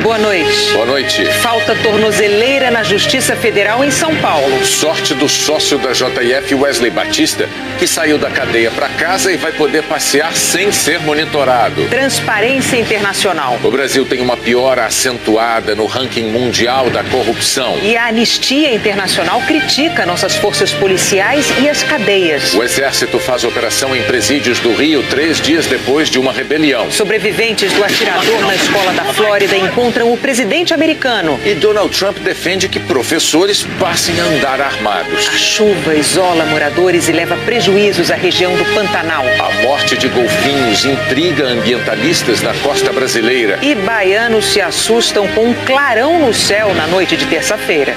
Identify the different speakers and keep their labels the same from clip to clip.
Speaker 1: Boa noite.
Speaker 2: Boa noite.
Speaker 1: Falta tornozeleira na Justiça Federal em São Paulo.
Speaker 2: Sorte do sócio da JF, Wesley Batista, que saiu da cadeia para casa e vai poder passear sem ser monitorado.
Speaker 1: Transparência internacional.
Speaker 2: O Brasil tem uma piora acentuada no ranking mundial da corrupção.
Speaker 1: E a Anistia Internacional critica nossas forças policiais e as cadeias.
Speaker 2: O Exército faz operação em presídios do Rio 3 dias depois de uma rebelião.
Speaker 1: Sobreviventes do atirador na escola da Flórida encontram o presidente americano.
Speaker 2: E Donald Trump defende que professores passem a andar armados.
Speaker 1: A chuva isola moradores e leva prejuízos à região do Pantanal.
Speaker 2: A morte de golfinhos intriga ambientalistas na costa brasileira.
Speaker 1: E baianos se assustam com um clarão no céu na noite de terça-feira.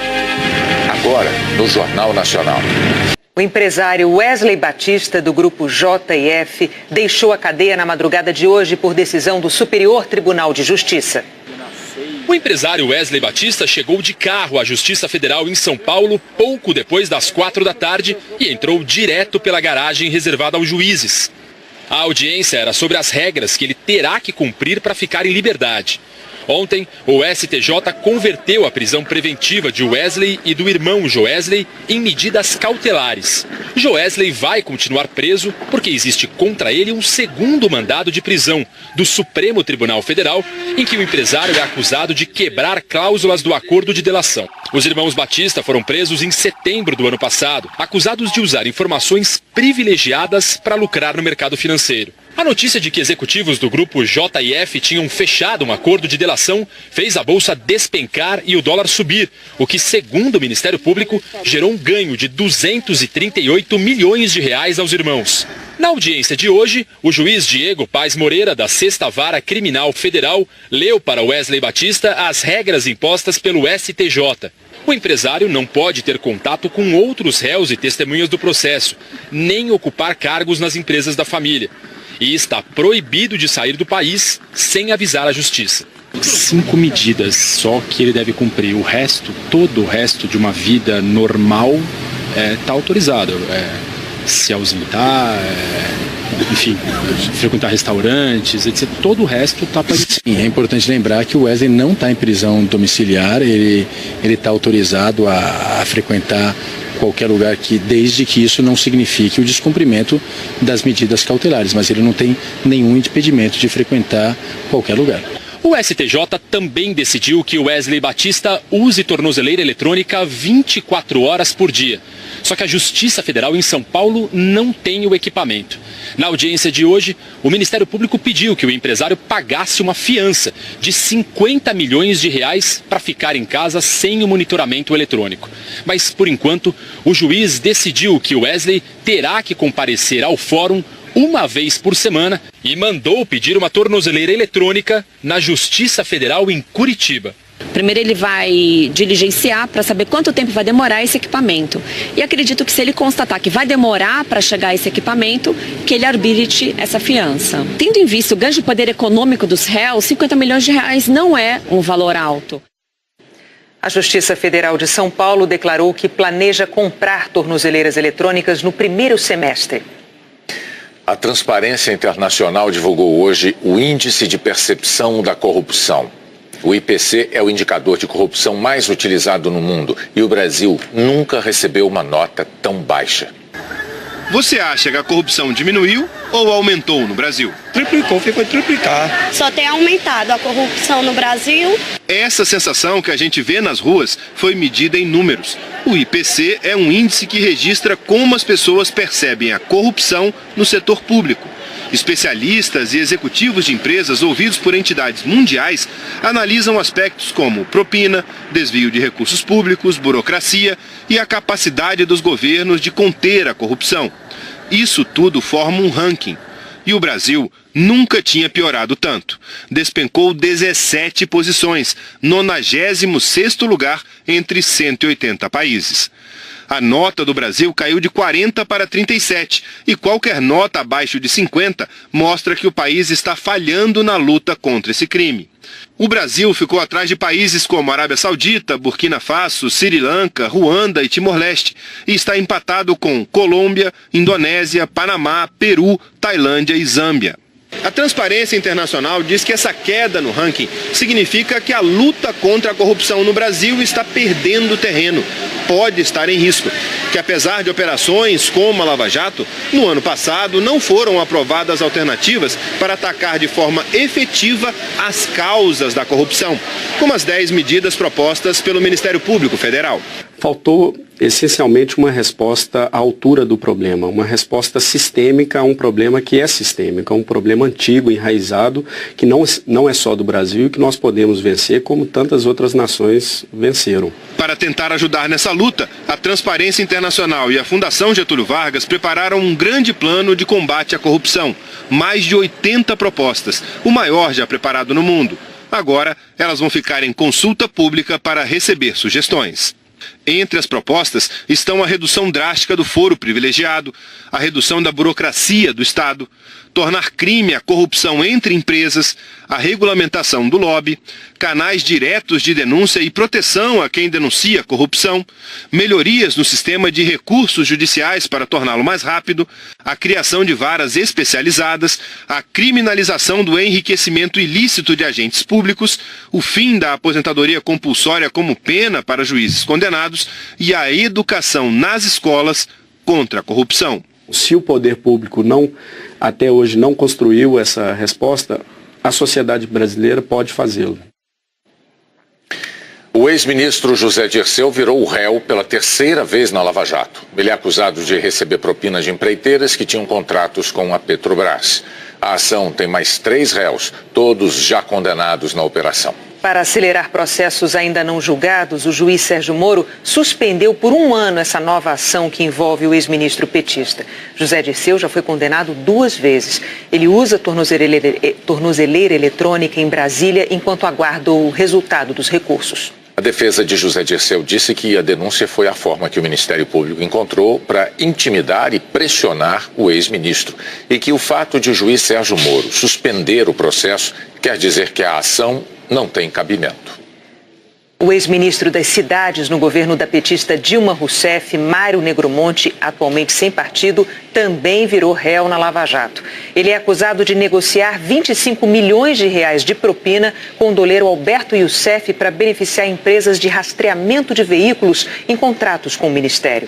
Speaker 2: Agora, no Jornal Nacional.
Speaker 1: O empresário Wesley Batista, do grupo JF, deixou a cadeia na madrugada de hoje por decisão do Superior Tribunal de Justiça.
Speaker 3: O empresário Wesley Batista chegou de carro à Justiça Federal em São Paulo pouco depois das 4 da tarde e entrou direto pela garagem reservada aos juízes. A audiência era sobre as regras que ele terá que cumprir para ficar em liberdade. Ontem, o STJ converteu a prisão preventiva de Wesley e do irmão Joesley em medidas cautelares. Joesley vai continuar preso porque existe contra ele um segundo mandado de prisão do Supremo Tribunal Federal, em que o empresário é acusado de quebrar cláusulas do acordo de delação. Os irmãos Batista foram presos em setembro do ano passado, acusados de usar informações privilegiadas para lucrar no mercado financeiro. A notícia de que executivos do grupo JF tinham fechado um acordo de delação fez a bolsa despencar e o dólar subir, o que, segundo o Ministério Público, gerou um ganho de 238 milhões de reais aos irmãos. Na audiência de hoje, o juiz Diego Paes Moreira, da 6ª Vara Criminal Federal, leu para Wesley Batista as regras impostas pelo STJ. O empresário não pode ter contato com outros réus e testemunhas do processo, nem ocupar cargos nas empresas da família. E está proibido de sair do país sem avisar a justiça.
Speaker 4: 5 medidas só que ele deve cumprir. O resto, todo o resto de uma vida normal está autorizado. Se ausentar, enfim, frequentar restaurantes, etc. Todo o resto está permitido. É importante lembrar que o Wesley não está em prisão domiciliar, ele está autorizado a frequentar qualquer lugar desde que isso não signifique o descumprimento das medidas cautelares, mas ele não tem nenhum impedimento de frequentar qualquer lugar.
Speaker 3: O STJ também decidiu que Wesley Batista use tornozeleira eletrônica 24 horas por dia. Só que a Justiça Federal em São Paulo não tem o equipamento. Na audiência de hoje, o Ministério Público pediu que o empresário pagasse uma fiança de 50 milhões de reais para ficar em casa sem o monitoramento eletrônico. Mas, por enquanto, o juiz decidiu que Wesley terá que comparecer ao fórum uma vez por semana e mandou pedir uma tornozeleira eletrônica na Justiça Federal em Curitiba.
Speaker 5: Primeiro ele vai diligenciar para saber quanto tempo vai demorar esse equipamento. E acredito que se ele constatar que vai demorar para chegar esse equipamento, que ele arbite essa fiança. Tendo em vista o ganho de poder econômico dos réus, 50 milhões de reais não é um valor alto.
Speaker 1: A Justiça Federal de São Paulo declarou que planeja comprar tornozeleiras eletrônicas no primeiro semestre.
Speaker 2: A Transparência Internacional divulgou hoje o Índice de Percepção da Corrupção. O IPC é o indicador de corrupção mais utilizado no mundo e o Brasil nunca recebeu uma nota tão baixa.
Speaker 6: Você acha que a corrupção diminuiu ou aumentou no Brasil?
Speaker 7: Triplicou, ficou triplicar.
Speaker 8: Só tem aumentado a corrupção no Brasil.
Speaker 6: Essa sensação que a gente vê nas ruas foi medida em números. O IPC é um índice que registra como as pessoas percebem a corrupção no setor público. Especialistas e executivos de empresas ouvidos por entidades mundiais analisam aspectos como propina, desvio de recursos públicos, burocracia e a capacidade dos governos de conter a corrupção. Isso tudo forma um ranking. E o Brasil nunca tinha piorado tanto. Despencou 17 posições, 96º lugar entre 180 países. A nota do Brasil caiu de 40 para 37 e qualquer nota abaixo de 50 mostra que o país está falhando na luta contra esse crime. O Brasil ficou atrás de países como Arábia Saudita, Burkina Faso, Sri Lanka, Ruanda e Timor-Leste e está empatado com Colômbia, Indonésia, Panamá, Peru, Tailândia e Zâmbia. A Transparência Internacional diz que essa queda no ranking significa que a luta contra a corrupção no Brasil está perdendo terreno, pode estar em risco. Que apesar de operações como a Lava Jato, no ano passado não foram aprovadas alternativas para atacar de forma efetiva as causas da corrupção, como as 10 medidas propostas pelo Ministério Público Federal.
Speaker 9: Faltou essencialmente uma resposta à altura do problema, uma resposta sistêmica a um problema que é sistêmico, um problema antigo, enraizado, que não é só do Brasil e que nós podemos vencer como tantas outras nações venceram.
Speaker 6: Para tentar ajudar nessa luta, a Transparência Internacional e a Fundação Getúlio Vargas prepararam um grande plano de combate à corrupção. Mais de 80 propostas, o maior já preparado no mundo. Agora, elas vão ficar em consulta pública para receber sugestões. Entre as propostas estão a redução drástica do foro privilegiado, a redução da burocracia do Estado, tornar crime a corrupção entre empresas, a regulamentação do lobby, canais diretos de denúncia e proteção a quem denuncia corrupção, melhorias no sistema de recursos judiciais para torná-lo mais rápido, a criação de varas especializadas, a criminalização do enriquecimento ilícito de agentes públicos, o fim da aposentadoria compulsória como pena para juízes condenados e a educação nas escolas contra a corrupção.
Speaker 9: Se o poder público até hoje não construiu essa resposta, a sociedade brasileira pode fazê-lo.
Speaker 2: O ex-ministro José Dirceu virou o réu pela terceira vez na Lava Jato. Ele é acusado de receber propinas de empreiteiras que tinham contratos com a Petrobras. A ação tem mais 3 réus, todos já condenados na operação.
Speaker 1: Para acelerar processos ainda não julgados, o juiz Sérgio Moro suspendeu por 1 ano essa nova ação que envolve o ex-ministro petista. José Dirceu já foi condenado 2 vezes. Ele usa tornozeleira eletrônica em Brasília enquanto aguarda o resultado dos recursos.
Speaker 2: A defesa de José Dirceu disse que a denúncia foi a forma que o Ministério Público encontrou para intimidar e pressionar o ex-ministro e que o fato de o juiz Sérgio Moro suspender o processo quer dizer que a ação não tem cabimento.
Speaker 1: O ex-ministro das Cidades no governo da petista Dilma Rousseff, Mário Negromonte, atualmente sem partido, também virou réu na Lava Jato. Ele é acusado de negociar 25 milhões de reais de propina com o doleiro Alberto Youssef para beneficiar empresas de rastreamento de veículos em contratos com o Ministério.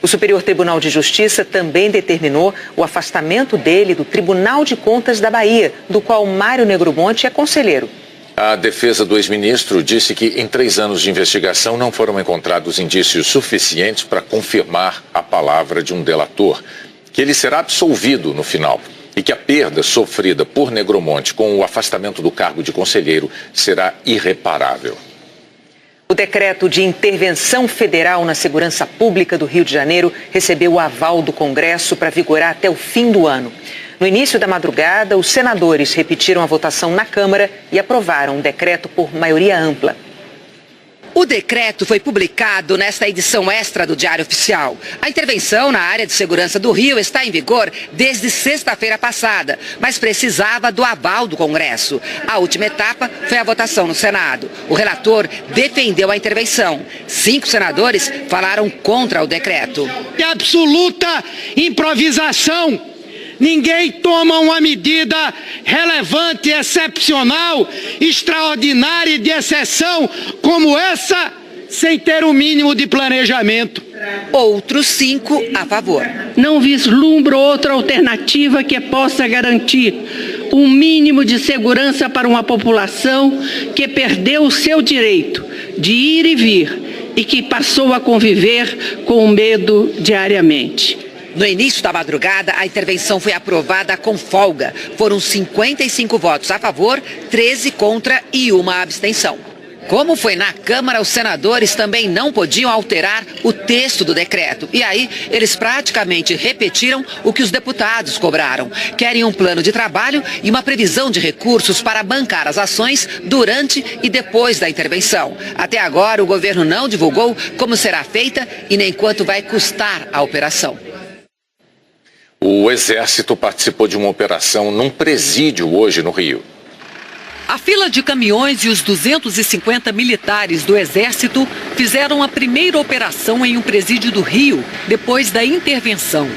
Speaker 1: O Superior Tribunal de Justiça também determinou o afastamento dele do Tribunal de Contas da Bahia, do qual Mário Negromonte é conselheiro.
Speaker 2: A defesa do ex-ministro disse que em 3 anos de investigação não foram encontrados indícios suficientes para confirmar a palavra de um delator, que ele será absolvido no final e que a perda sofrida por Negromonte com o afastamento do cargo de conselheiro será irreparável.
Speaker 1: O decreto de intervenção federal na segurança pública do Rio de Janeiro recebeu o aval do Congresso para vigorar até o fim do ano. No início da madrugada, os senadores repetiram a votação na Câmara e aprovaram o decreto por maioria ampla.
Speaker 10: O decreto foi publicado nesta edição extra do Diário Oficial. A intervenção na área de segurança do Rio está em vigor desde sexta-feira passada, mas precisava do aval do Congresso. A última etapa foi a votação no Senado. O relator defendeu a intervenção. 5 senadores falaram contra o decreto.
Speaker 11: Absoluta improvisação. Ninguém toma uma medida relevante, excepcional, extraordinária e de exceção como essa, sem ter o mínimo de planejamento.
Speaker 10: Outros 5 a favor.
Speaker 12: Não vislumbro outra alternativa que possa garantir um mínimo de segurança para uma população que perdeu o seu direito de ir e vir e que passou a conviver com o medo diariamente.
Speaker 10: No início da madrugada, a intervenção foi aprovada com folga. Foram 55 votos a favor, 13 contra e 1 abstenção. Como foi na Câmara, os senadores também não podiam alterar o texto do decreto. E aí, eles praticamente repetiram o que os deputados cobraram. Querem um plano de trabalho e uma previsão de recursos para bancar as ações durante e depois da intervenção. Até agora, o governo não divulgou como será feita e nem quanto vai custar a operação.
Speaker 2: O Exército participou de uma operação num presídio hoje no Rio.
Speaker 13: A fila de caminhões e os 250 militares do Exército fizeram a primeira operação em um presídio do Rio, depois da intervenção.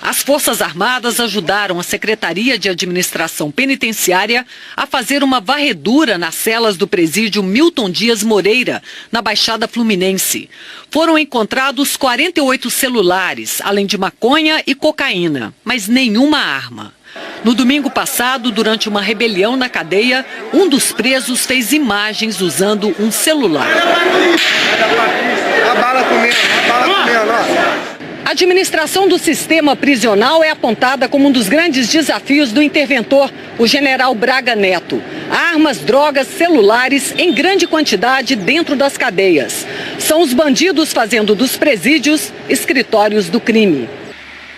Speaker 13: As Forças Armadas ajudaram a Secretaria de Administração Penitenciária a fazer uma varredura nas celas do presídio Milton Dias Moreira, na Baixada Fluminense. Foram encontrados 48 celulares, além de maconha e cocaína, mas nenhuma arma. No domingo passado, durante uma rebelião na cadeia, um dos presos fez imagens usando um celular. A administração do sistema prisional é apontada como um dos grandes desafios do interventor, o general Braga Neto. Armas, drogas, celulares em grande quantidade dentro das cadeias. São os bandidos fazendo dos presídios escritórios do crime.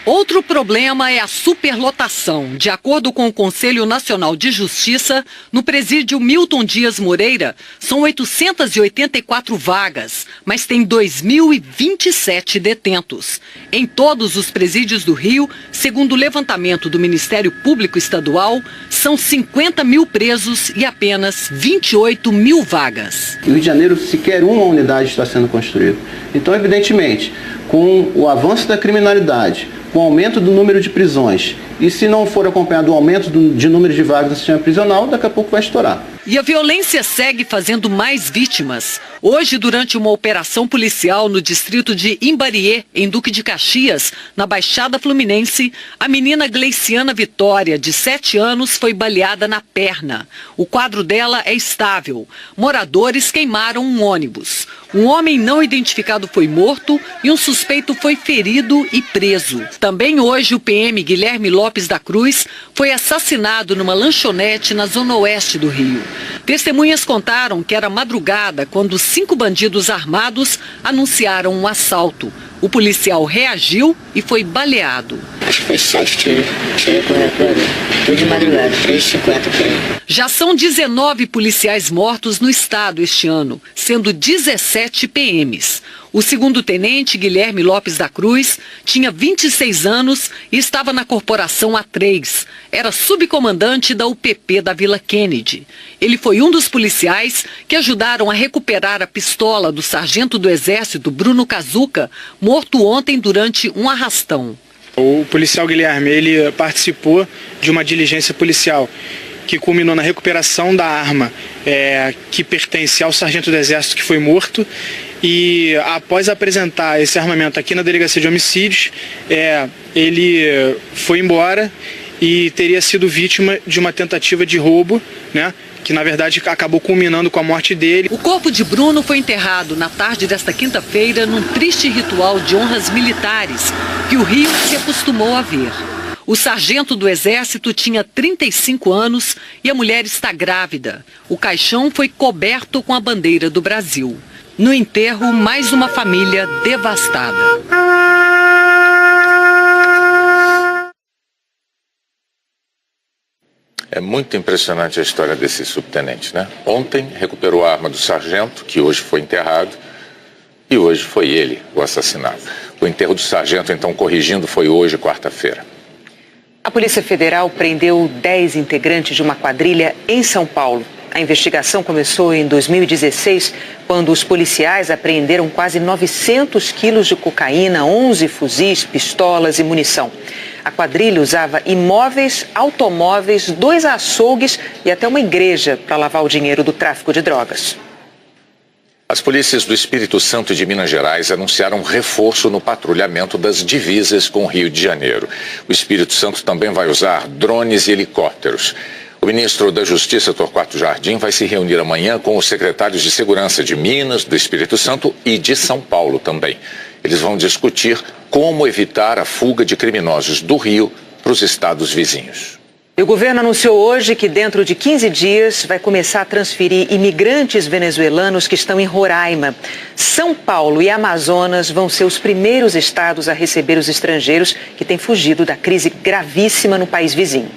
Speaker 13: Outro problema é a superlotação. De acordo com o Conselho Nacional de Justiça, no presídio Milton Dias Moreira, são 884 vagas, mas tem 2.027 detentos. Em todos os presídios do Rio, segundo o levantamento do Ministério Público Estadual, são 50 mil presos e apenas 28 mil vagas.
Speaker 14: No Rio de Janeiro, sequer uma unidade está sendo construída. Então, evidentemente, com o avanço da criminalidade, com o aumento do número de prisões, e se não for acompanhado o aumento de número de vagas no sistema prisional, daqui a pouco vai estourar.
Speaker 13: E a violência segue fazendo mais vítimas. Hoje, durante uma operação policial no distrito de Imbariê, em Duque de Caxias, na Baixada Fluminense, a menina Gleiciana Vitória, de 7 anos, foi baleada na perna. O quadro dela é estável. Moradores queimaram um ônibus. Um homem não identificado foi morto e um suspeito foi ferido e preso. Também hoje, o PM Guilherme Lopes da Cruz foi assassinado numa lanchonete na zona oeste do Rio. Testemunhas contaram que era madrugada quando 5 bandidos armados anunciaram um assalto. O policial reagiu e foi baleado.
Speaker 15: Acho que foi 7 tiros. Tudo de madrugada, 3h50.
Speaker 13: Já são 19 policiais mortos no estado este ano, sendo 17 PMs. O segundo-tenente Guilherme Lopes da Cruz tinha 26 anos e estava na corporação A3. Era subcomandante da UPP da Vila Kennedy. Ele foi um dos policiais que ajudaram a recuperar a pistola do sargento do Exército Bruno Kazuca, morto ontem durante um arrastão.
Speaker 16: O policial Guilherme, ele participou de uma diligência policial que culminou na recuperação da arma que pertence ao sargento do Exército que foi morto. E após apresentar esse armamento aqui na Delegacia de Homicídios, ele foi embora e teria sido vítima de uma tentativa de roubo, né? Que na verdade acabou culminando com a morte dele.
Speaker 13: O corpo de Bruno foi enterrado na tarde desta quinta-feira num triste ritual de honras militares que o Rio se acostumou a ver. O sargento do Exército tinha 35 anos e a mulher está grávida. O caixão foi coberto com a bandeira do Brasil. No enterro, mais uma família devastada.
Speaker 2: É muito impressionante a história desse subtenente, né? Ontem recuperou a arma do sargento, que hoje foi enterrado, e hoje foi ele o assassinado. O enterro do sargento, então, corrigindo, foi hoje, quarta-feira.
Speaker 1: A Polícia Federal prendeu 10 integrantes de uma quadrilha em São Paulo. A investigação começou em 2016, quando os policiais apreenderam quase 900 quilos de cocaína, 11 fuzis, pistolas e munição. A quadrilha usava imóveis, automóveis, 2 açougues e até uma igreja para lavar o dinheiro do tráfico de drogas.
Speaker 2: As polícias do Espírito Santo e de Minas Gerais anunciaram reforço no patrulhamento das divisas com o Rio de Janeiro. O Espírito Santo também vai usar drones e helicópteros. O ministro da Justiça, Torquato Jardim, vai se reunir amanhã com os secretários de Segurança de Minas, do Espírito Santo e de São Paulo também. Eles vão discutir como evitar a fuga de criminosos do Rio para os estados vizinhos.
Speaker 1: E o governo anunciou hoje que dentro de 15 dias vai começar a transferir imigrantes venezuelanos que estão em Roraima. São Paulo e Amazonas vão ser os primeiros estados a receber os estrangeiros que têm fugido da crise gravíssima no país vizinho.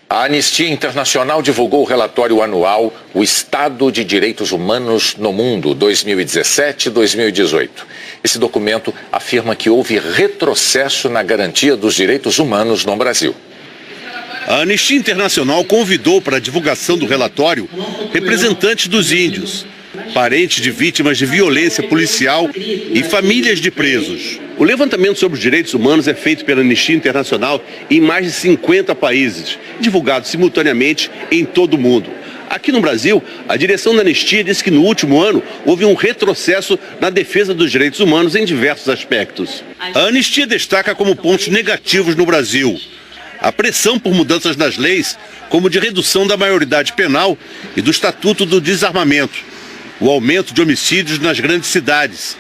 Speaker 2: A Anistia Internacional divulgou o relatório anual O Estado de Direitos Humanos no Mundo, 2017-2018. Esse documento afirma que houve retrocesso na garantia dos direitos humanos no Brasil.
Speaker 17: A Anistia Internacional convidou para a divulgação do relatório representantes dos índios. parentes de vítimas de violência policial e famílias de presos. O levantamento sobre os direitos humanos é feito pela Anistia Internacional em mais de 50 países, divulgado simultaneamente em todo o mundo. Aqui no Brasil, a direção da Anistia disse que no último ano houve um retrocesso na defesa dos direitos humanos em diversos aspectos. A Anistia destaca como pontos negativos no Brasil a pressão por mudanças nas leis, como de redução da maioridade penal e do Estatuto do Desarmamento, o aumento de homicídios nas grandes cidades,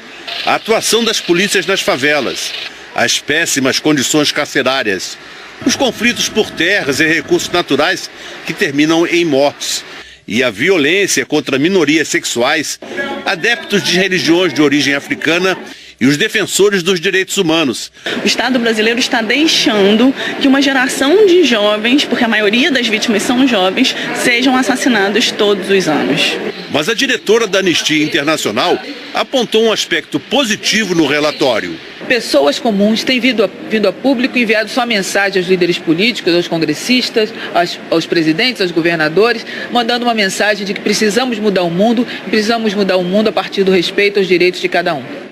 Speaker 17: a atuação das polícias nas favelas, as péssimas condições carcerárias, os conflitos por terras e recursos naturais que terminam em mortes, e a violência contra minorias sexuais, adeptos de religiões de origem africana e os defensores dos direitos humanos.
Speaker 18: O Estado brasileiro está deixando que uma geração de jovens, porque a maioria das vítimas são jovens, sejam assassinados todos os anos.
Speaker 17: Mas a diretora da Anistia Internacional apontou um aspecto positivo no relatório.
Speaker 19: Pessoas comuns têm vindo a público e enviado sua mensagem aos líderes políticos, aos congressistas, aos presidentes, aos governadores, mandando uma mensagem de que precisamos mudar o mundo a partir do respeito aos direitos de cada um.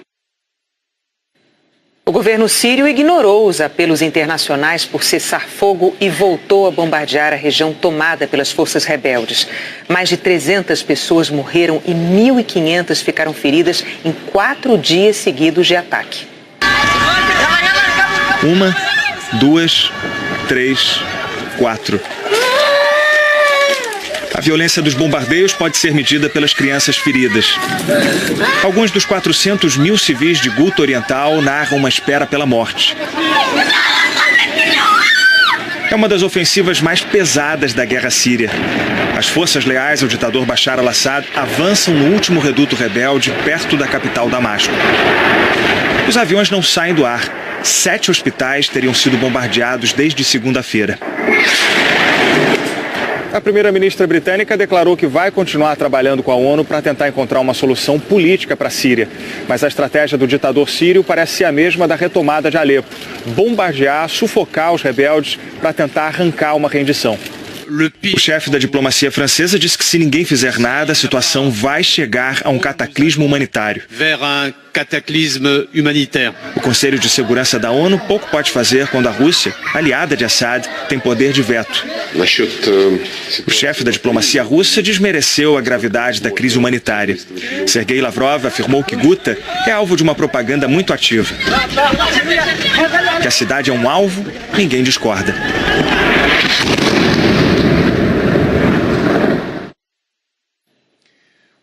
Speaker 1: O governo sírio ignorou os apelos internacionais por cessar fogo e voltou a bombardear a região tomada pelas forças rebeldes. Mais de 300 pessoas morreram e 1.500 ficaram feridas em 4 dias seguidos de ataque.
Speaker 20: 1, 2, 3, 4. A violência dos bombardeios pode ser medida pelas crianças feridas. Alguns dos 400 mil civis de Guta Oriental narram uma espera pela morte. É uma das ofensivas mais pesadas da guerra síria. As forças leais ao ditador Bashar al-Assad avançam no último reduto rebelde, perto da capital Damasco. Os aviões não saem do ar. 7 hospitais teriam sido bombardeados desde segunda-feira.
Speaker 21: A primeira-ministra britânica declarou que vai continuar trabalhando com a ONU para tentar encontrar uma solução política para a Síria. Mas a estratégia do ditador sírio parece ser a mesma da retomada de Alepo: bombardear, sufocar os rebeldes para tentar arrancar uma rendição.
Speaker 20: O chefe da diplomacia francesa disse que se ninguém fizer nada, a situação vai chegar a um cataclismo humanitário. O Conselho de Segurança da ONU pouco pode fazer quando a Rússia, aliada de Assad, tem poder de veto. O chefe da diplomacia russa desmereceu a gravidade da crise humanitária. Sergei Lavrov afirmou que Guta é alvo de uma propaganda muito ativa. Que a cidade é um alvo, ninguém discorda.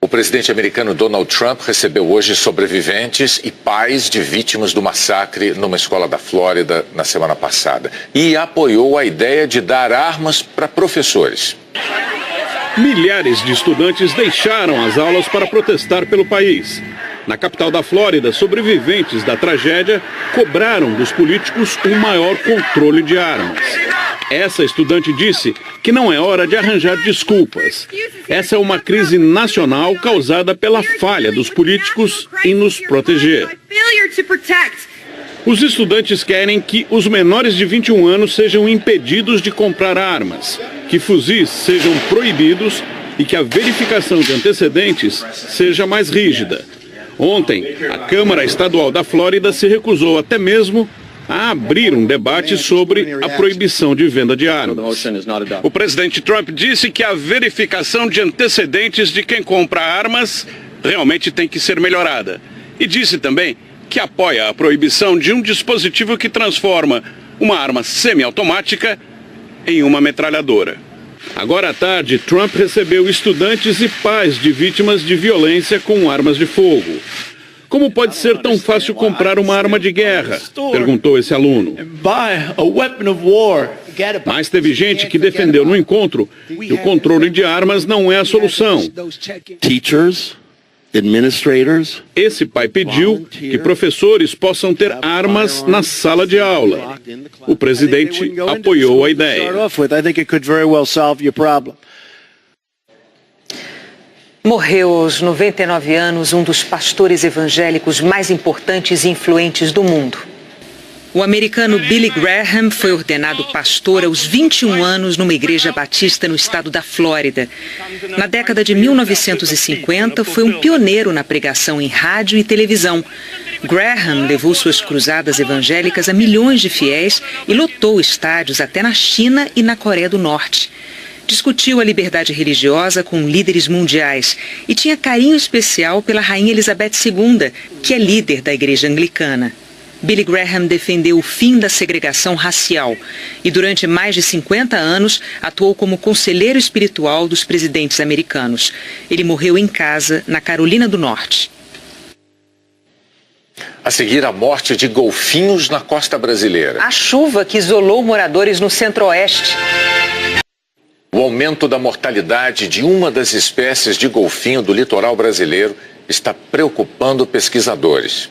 Speaker 2: O presidente americano Donald Trump recebeu hoje sobreviventes e pais de vítimas do massacre numa escola da Flórida na semana passada e apoiou a ideia de dar armas para professores.
Speaker 22: Milhares de estudantes deixaram as aulas para protestar pelo país. Na capital da Flórida, sobreviventes da tragédia cobraram dos políticos um maior controle de armas. Essa estudante disse que não é hora de arranjar desculpas. Essa é uma crise nacional causada pela falha dos políticos em nos proteger. Os estudantes querem que os menores de 21 anos sejam impedidos de comprar armas, que fuzis sejam proibidos e que a verificação de antecedentes seja mais rígida. Ontem, a Câmara Estadual da Flórida se recusou até mesmo a abrir um debate sobre a proibição de venda de armas. O presidente Trump disse que a verificação de antecedentes de quem compra armas realmente tem que ser melhorada. E disse também que apoia a proibição de um dispositivo que transforma uma arma semiautomática em uma metralhadora. Agora à tarde, Trump recebeu estudantes e pais de vítimas de violência com armas de fogo. Como pode ser tão fácil comprar uma arma de guerra? Perguntou esse aluno. Mas teve gente que defendeu no encontro que o controle de armas não é a solução. Esse pai pediu que professores possam ter armas na sala de aula. O presidente apoiou a ideia.
Speaker 1: Morreu aos 99 anos um dos pastores evangélicos mais importantes e influentes do mundo. O americano Billy Graham foi ordenado pastor aos 21 anos numa igreja batista no estado da Flórida. Na década de 1950, foi um pioneiro na pregação em rádio e televisão. Graham levou suas cruzadas evangélicas a milhões de fiéis e lotou estádios até na China e na Coreia do Norte. Discutiu a liberdade religiosa com líderes mundiais e tinha carinho especial pela Rainha Elizabeth II, que é líder da Igreja Anglicana. Billy Graham defendeu o fim da segregação racial e durante mais de 50 anos atuou como conselheiro espiritual dos presidentes americanos. Ele morreu em casa, na Carolina do Norte.
Speaker 2: A seguir, a morte de golfinhos na costa brasileira.
Speaker 1: A chuva que isolou moradores no centro-oeste.
Speaker 2: O aumento da mortalidade de uma das espécies de golfinho do litoral brasileiro está preocupando pesquisadores.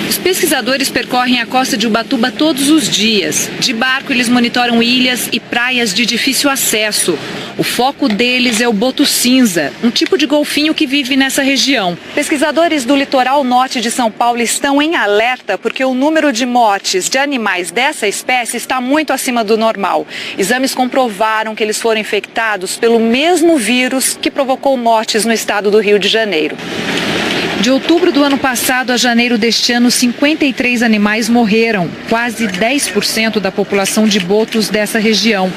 Speaker 3: Os pesquisadores percorrem a costa de Ubatuba todos os dias. De barco, eles monitoram ilhas e praias de difícil acesso. O foco deles é o boto cinza, um tipo de golfinho que vive nessa região. Pesquisadores do litoral norte de São Paulo estão em alerta porque o número de mortes de animais dessa espécie está muito acima do normal. Exames comprovaram que eles foram infectados pelo mesmo vírus que provocou mortes no estado do Rio de Janeiro. De outubro do ano passado a janeiro deste ano, 53 animais morreram, quase 10% da população de botos dessa região.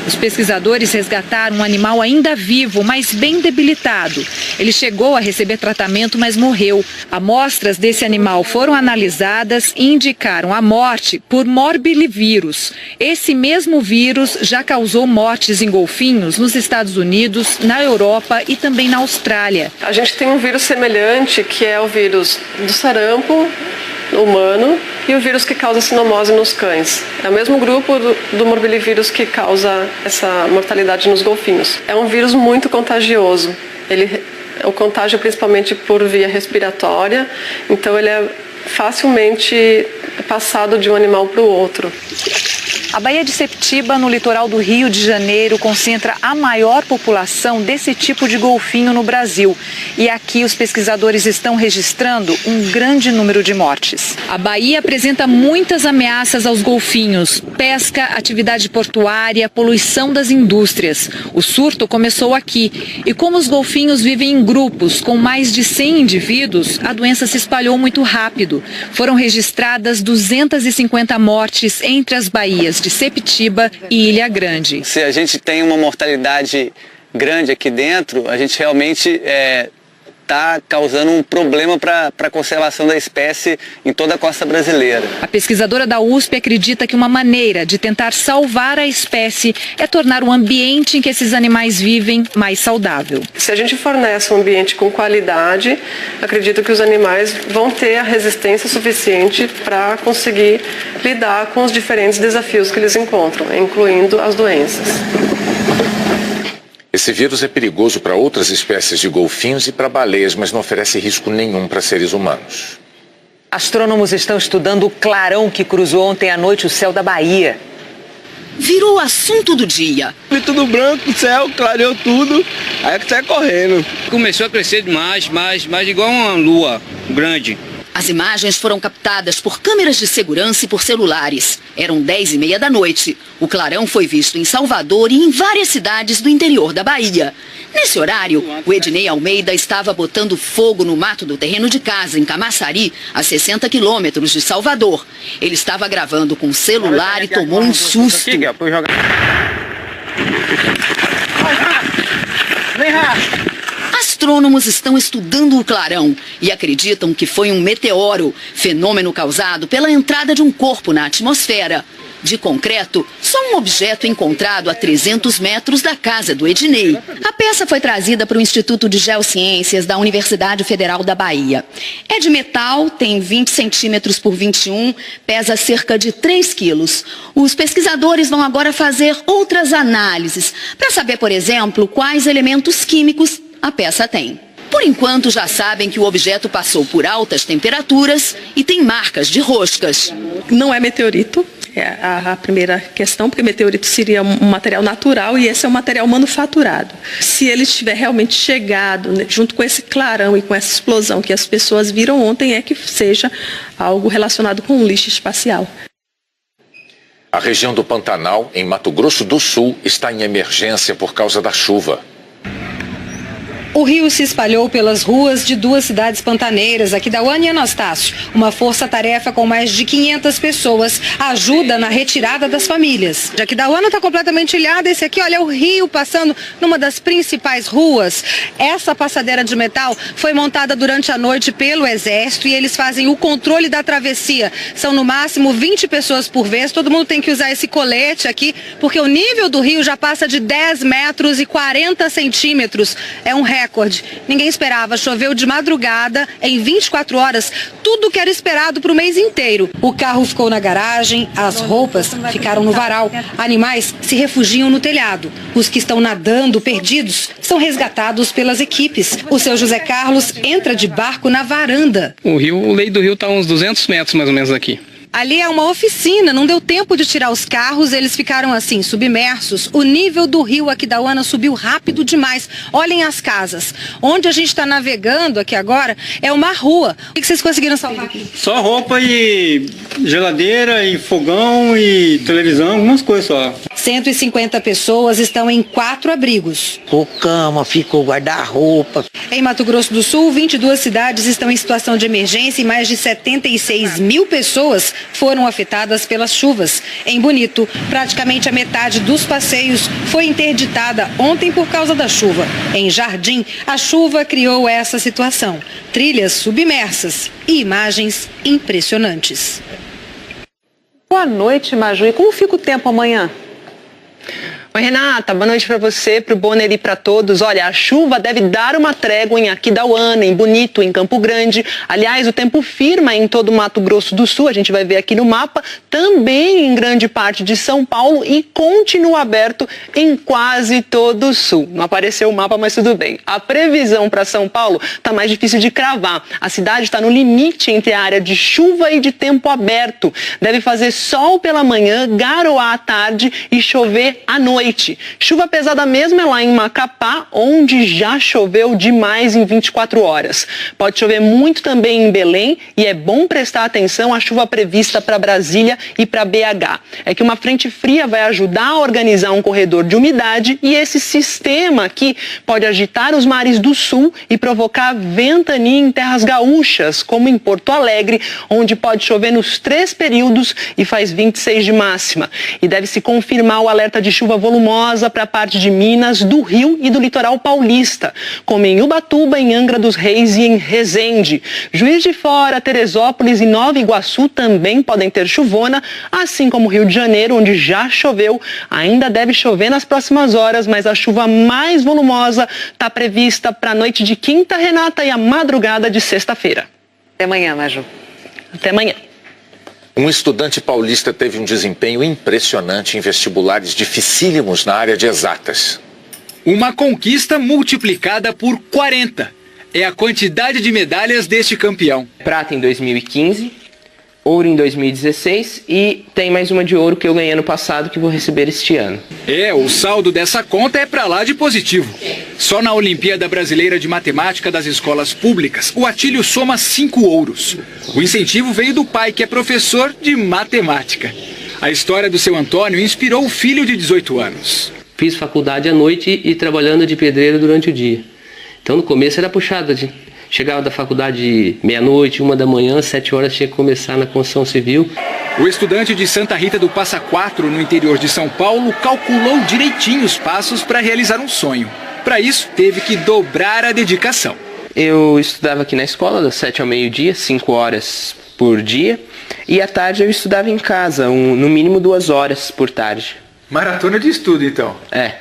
Speaker 3: Os pesquisadores resgataram um animal ainda vivo, mas bem debilitado. Ele chegou a receber tratamento, mas morreu. Amostras desse animal foram analisadas e indicaram a morte por morbilivírus. Esse mesmo vírus já causou mortes em golfinhos nos Estados Unidos, na Europa e também na Austrália.
Speaker 4: A gente tem um vírus semelhante, que é o vírus do sarampo humano e o vírus que causa sinomose nos cães. É o mesmo grupo do morbilivírus que causa essa mortalidade nos golfinhos. É um vírus muito contagioso. O contágio principalmente por via respiratória, então ele é facilmente passado de um animal para o outro.
Speaker 3: A Baía de Septiba, no litoral do Rio de Janeiro, concentra a maior população desse tipo de golfinho no Brasil. E aqui os pesquisadores estão registrando um grande número de mortes. A Baía apresenta muitas ameaças aos golfinhos: pesca, atividade portuária, poluição das indústrias. O surto começou aqui. E como os golfinhos vivem em grupos com mais de 100 indivíduos, a doença se espalhou muito rápido. Foram registradas 250 mortes entre as baías de Septiba e Ilha Grande.
Speaker 23: Se a gente tem uma mortalidade grande aqui dentro, a gente realmente está causando um problema para a conservação da espécie em toda a costa brasileira.
Speaker 3: A pesquisadora da USP acredita que uma maneira de tentar salvar a espécie é tornar o ambiente em que esses animais vivem mais saudável.
Speaker 4: Se a gente fornece um ambiente com qualidade, acredito que os animais vão ter a resistência suficiente para conseguir lidar com os diferentes desafios que eles encontram, incluindo as doenças.
Speaker 2: Esse vírus é perigoso para outras espécies de golfinhos e para baleias, mas não oferece risco nenhum para seres humanos.
Speaker 1: Astrônomos estão estudando o clarão que cruzou ontem à noite o céu da Bahia.
Speaker 10: Virou assunto do dia.
Speaker 7: Vi tudo branco, o céu clareou tudo, aí que sai correndo.
Speaker 24: Começou a crescer mais igual uma lua grande.
Speaker 10: As imagens foram captadas por câmeras de segurança e por celulares. Eram 10h30 da noite. O clarão foi visto em Salvador e em várias cidades do interior da Bahia. Nesse horário, o Ednei Almeida estava botando fogo no mato do terreno de casa, em Camaçari, a 60 quilômetros de Salvador. Ele estava gravando com o celular e tomou um susto.
Speaker 24: Vem cá!
Speaker 10: Astrônomos estão estudando o clarão e acreditam que foi um meteoro, fenômeno causado pela entrada de um corpo na atmosfera. De concreto, só um objeto encontrado a 300 metros da casa do Ednei. A peça foi trazida para o Instituto de Geociências da Universidade Federal da Bahia. É de metal, tem 20 centímetros por 21, pesa cerca de 3 quilos. Os pesquisadores vão agora fazer outras análises para saber, por exemplo, quais elementos químicos a peça tem. Por enquanto, já sabem que o objeto passou por altas temperaturas e tem marcas de roscas.
Speaker 25: Não é meteorito,
Speaker 4: É a primeira questão, porque meteorito seria um material natural e esse é um material manufaturado. Se ele tiver realmente chegado, né, junto com esse clarão e com essa explosão que as pessoas viram ontem, é que seja algo relacionado com um lixo espacial.
Speaker 2: A região do Pantanal, em Mato Grosso do Sul, está em emergência por causa da chuva.
Speaker 5: O rio se espalhou pelas ruas de 2 cidades pantaneiras, Aquidauana e Anastácio. Uma força-tarefa com mais de 500 pessoas ajuda na retirada das famílias. A Aquidauana está completamente ilhada. Esse aqui, olha, é o rio passando numa das principais ruas. Essa passadeira de metal foi montada durante a noite pelo Exército e eles fazem o controle da travessia. São no máximo 20 pessoas por vez. Todo mundo tem que usar esse colete aqui, porque o nível do rio já passa de 10 metros e 40 centímetros. É um recorde. Ninguém esperava, choveu de madrugada, em 24 horas, tudo que era esperado para o mês inteiro. O carro ficou na garagem, as roupas ficaram no varal, animais se refugiam no telhado. Os que estão nadando, perdidos, são resgatados pelas equipes. O seu José Carlos entra de barco na varanda.
Speaker 6: O leito do rio está a uns 200 metros mais ou menos aqui.
Speaker 5: Ali é uma oficina, não deu tempo de tirar os carros, eles ficaram assim, submersos. O nível do rio Aquidauana subiu rápido demais. Olhem as casas. Onde a gente está navegando aqui agora é uma rua. O que vocês conseguiram salvar aqui?
Speaker 6: Só roupa e geladeira e fogão e televisão, algumas coisas só.
Speaker 5: 150 pessoas estão em 4 abrigos.
Speaker 8: Ficou cama, ficou guarda-roupa.
Speaker 5: Em Mato Grosso do Sul, 22 cidades estão em situação de emergência e mais de 76 mil pessoas foram afetadas pelas chuvas. Em Bonito, praticamente a metade dos passeios foi interditada ontem por causa da chuva. Em Jardim, a chuva criou essa situação. Trilhas submersas e imagens impressionantes.
Speaker 1: Boa noite, Maju. E como fica o tempo amanhã?
Speaker 9: Oi, Renata, boa noite para você, para o Bonner e para todos. Olha, a chuva deve dar uma trégua em Aquidauana, em Bonito, em Campo Grande. Aliás, o tempo firma em todo o Mato Grosso do Sul, a gente vai ver aqui no mapa, também em grande parte de São Paulo e continua aberto em quase todo o Sul. Não apareceu o mapa, mas tudo bem. A previsão para São Paulo está mais difícil de cravar. A cidade está no limite entre a área de chuva e de tempo aberto. Deve fazer sol pela manhã, garoar à tarde e chover à noite. Chuva pesada mesmo é lá em Macapá, onde já choveu demais em 24 horas. Pode chover muito também em Belém e é bom prestar atenção à chuva prevista para Brasília e para BH. É que uma frente fria vai ajudar a organizar um corredor de umidade e esse sistema aqui pode agitar os mares do sul e provocar ventania em terras gaúchas, como em Porto Alegre, onde pode chover nos 3 períodos e faz 26 de máxima. E deve se confirmar o alerta de chuva volumosa para a parte de Minas, do Rio e do litoral paulista, como em Ubatuba, em Angra dos Reis e em Resende. Juiz de Fora, Teresópolis e Nova Iguaçu também podem ter chuvona, assim como Rio de Janeiro, onde já choveu. Ainda deve chover nas próximas horas, mas a chuva mais volumosa está prevista para a noite de quinta, Renata, e a madrugada de sexta-feira.
Speaker 1: Até amanhã, Maju.
Speaker 9: Até amanhã.
Speaker 2: Um estudante paulista teve um desempenho impressionante em vestibulares dificílimos na área de exatas.
Speaker 25: Uma conquista multiplicada por 40. É a quantidade de medalhas deste campeão.
Speaker 26: Prata em 2015, ouro em 2016 e tem mais uma de ouro que eu ganhei ano passado que vou receber este ano.
Speaker 25: O saldo dessa conta é pra lá de positivo. Só na Olimpíada Brasileira de Matemática das Escolas Públicas, o Atílio soma 5 ouros. O incentivo veio do pai, que é professor de matemática. A história do seu Antônio inspirou o filho de 18 anos.
Speaker 26: Fiz faculdade à noite e trabalhando de pedreiro durante o dia. Então no começo era puxada. Chegava da faculdade meia-noite, 1 da manhã, 7 horas tinha que começar na construção civil.
Speaker 25: O estudante de Santa Rita do Passa Quatro, no interior de São Paulo, calculou direitinho os passos para realizar um sonho. Para isso, teve que dobrar a dedicação.
Speaker 26: Eu estudava aqui na escola, das 7 ao meio-dia, 5 horas por dia. E à tarde eu estudava em casa, no mínimo 2 horas por tarde.
Speaker 25: Maratona de estudo, então.
Speaker 26: É.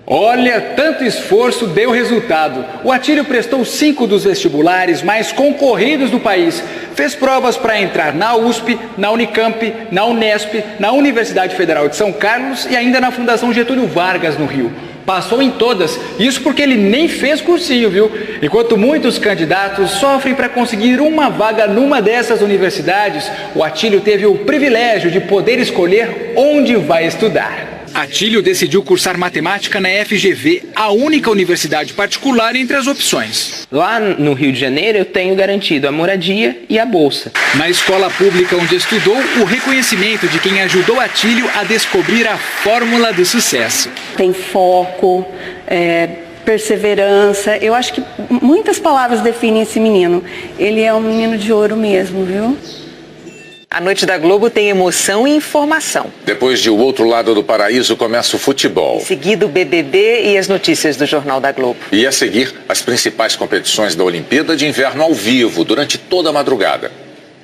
Speaker 25: Olha, tanto esforço deu resultado. O Atílio prestou 5 dos vestibulares mais concorridos do país. Fez provas para entrar na USP, na Unicamp, na Unesp, na Universidade Federal de São Carlos e ainda na Fundação Getúlio Vargas, no Rio. Passou em todas, isso porque ele nem fez cursinho, viu? Enquanto muitos candidatos sofrem para conseguir uma vaga numa dessas universidades, o Atílio teve o privilégio de poder escolher onde vai estudar. Atílio decidiu cursar matemática na FGV, a única universidade particular entre as opções.
Speaker 11: Lá no Rio de Janeiro eu tenho garantido a moradia e a bolsa.
Speaker 25: Na escola pública onde estudou, o reconhecimento de quem ajudou Atílio a descobrir a fórmula do sucesso.
Speaker 12: Tem foco, perseverança. Eu acho que muitas palavras definem esse menino. Ele é um menino de ouro mesmo, viu?
Speaker 1: A Noite da Globo tem emoção e informação.
Speaker 2: Depois de O Outro Lado do Paraíso, começa o futebol.
Speaker 1: Em seguida, o BBB e as notícias do Jornal da Globo.
Speaker 2: E a seguir, as principais competições da Olimpíada de Inverno ao vivo, durante toda a madrugada.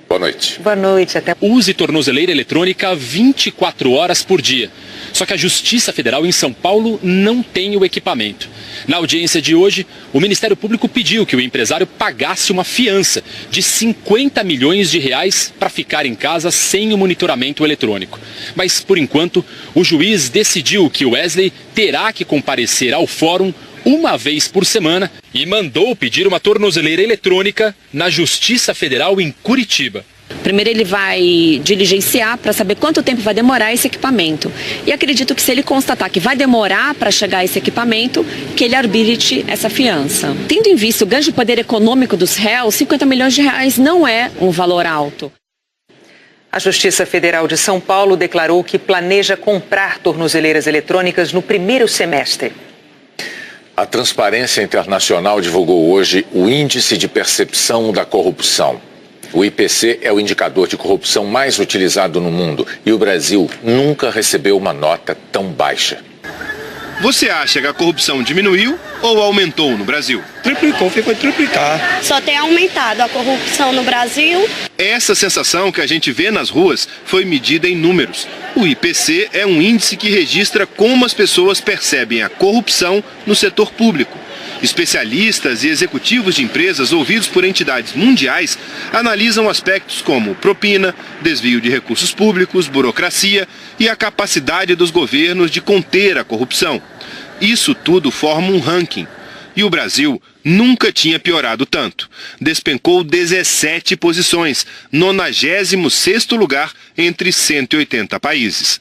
Speaker 2: Boa noite.
Speaker 1: Boa noite, até.
Speaker 13: Use tornozeleira eletrônica 24 horas por dia. Só que a Justiça Federal em São Paulo não tem o equipamento. Na audiência de hoje, o Ministério Público pediu que o empresário pagasse uma fiança de 50 milhões de reais para ficar em casa sem o monitoramento eletrônico. Mas, por enquanto, o juiz decidiu que o Wesley terá que comparecer ao fórum uma vez por semana e mandou pedir uma tornozeleira eletrônica na Justiça Federal em Curitiba.
Speaker 14: Primeiro ele vai diligenciar para saber quanto tempo vai demorar esse equipamento. E acredito que se ele constatar que vai demorar para chegar esse equipamento, que ele arbite essa fiança. Tendo em vista o ganho de poder econômico dos réus, 50 milhões de reais não é um valor alto.
Speaker 1: A Justiça Federal de São Paulo declarou que planeja comprar tornozeleiras eletrônicas no primeiro semestre.
Speaker 2: A Transparência Internacional divulgou hoje o Índice de Percepção da Corrupção. O IPC é o indicador de corrupção mais utilizado no mundo e o Brasil nunca recebeu uma nota tão baixa.
Speaker 15: Você acha que a corrupção diminuiu ou aumentou no Brasil?
Speaker 16: Triplicou, ficou triplicar.
Speaker 27: Só tem aumentado a corrupção no Brasil.
Speaker 15: Essa sensação que a gente vê nas ruas foi medida em números. O IPC é um índice que registra como as pessoas percebem a corrupção no setor público. Especialistas e executivos de empresas ouvidos por entidades mundiais analisam aspectos como propina, desvio de recursos públicos, burocracia e a capacidade dos governos de conter a corrupção. Isso tudo forma um ranking. E o Brasil nunca tinha piorado tanto. Despencou 17 posições, 96º lugar entre 180 países.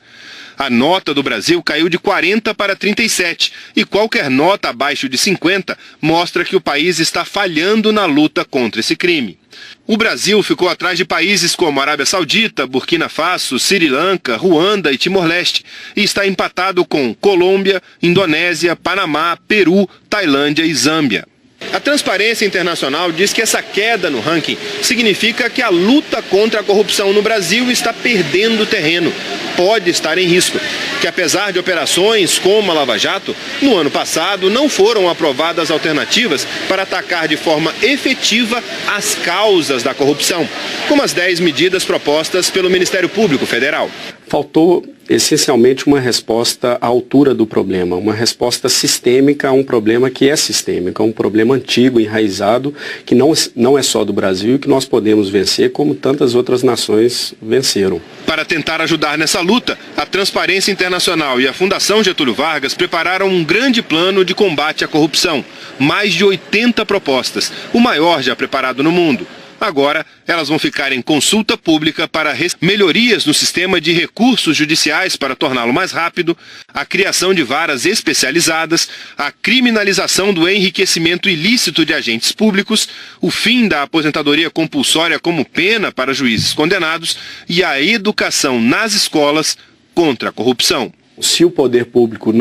Speaker 15: A nota do Brasil caiu de 40 para 37 e qualquer nota abaixo de 50 mostra que o país está falhando na luta contra esse crime. O Brasil ficou atrás de países como Arábia Saudita, Burkina Faso, Sri Lanka, Ruanda e Timor-Leste e está empatado com Colômbia, Indonésia, Panamá, Peru, Tailândia e Zâmbia. A Transparência Internacional diz que essa queda no ranking significa que a luta contra a corrupção no Brasil está perdendo terreno, pode estar em risco. Que apesar de operações como a Lava Jato, no ano passado não foram aprovadas alternativas para atacar de forma efetiva as causas da corrupção, como as 10 medidas propostas pelo Ministério Público Federal.
Speaker 28: Faltou essencialmente uma resposta à altura do problema, uma resposta sistêmica a um problema que é sistêmico, a um problema antigo, enraizado, que não é só do Brasil e que nós podemos vencer como tantas outras nações venceram.
Speaker 15: Para tentar ajudar nessa luta, a Transparência Internacional e a Fundação Getúlio Vargas prepararam um grande plano de combate à corrupção. Mais de 80 propostas, o maior já preparado no mundo. Agora, elas vão ficar em consulta pública para melhorias no sistema de recursos judiciais para torná-lo mais rápido, a criação de varas especializadas, a criminalização do enriquecimento ilícito de agentes públicos, o fim da aposentadoria compulsória como pena para juízes condenados e a educação nas escolas contra a corrupção.
Speaker 28: Se o poder público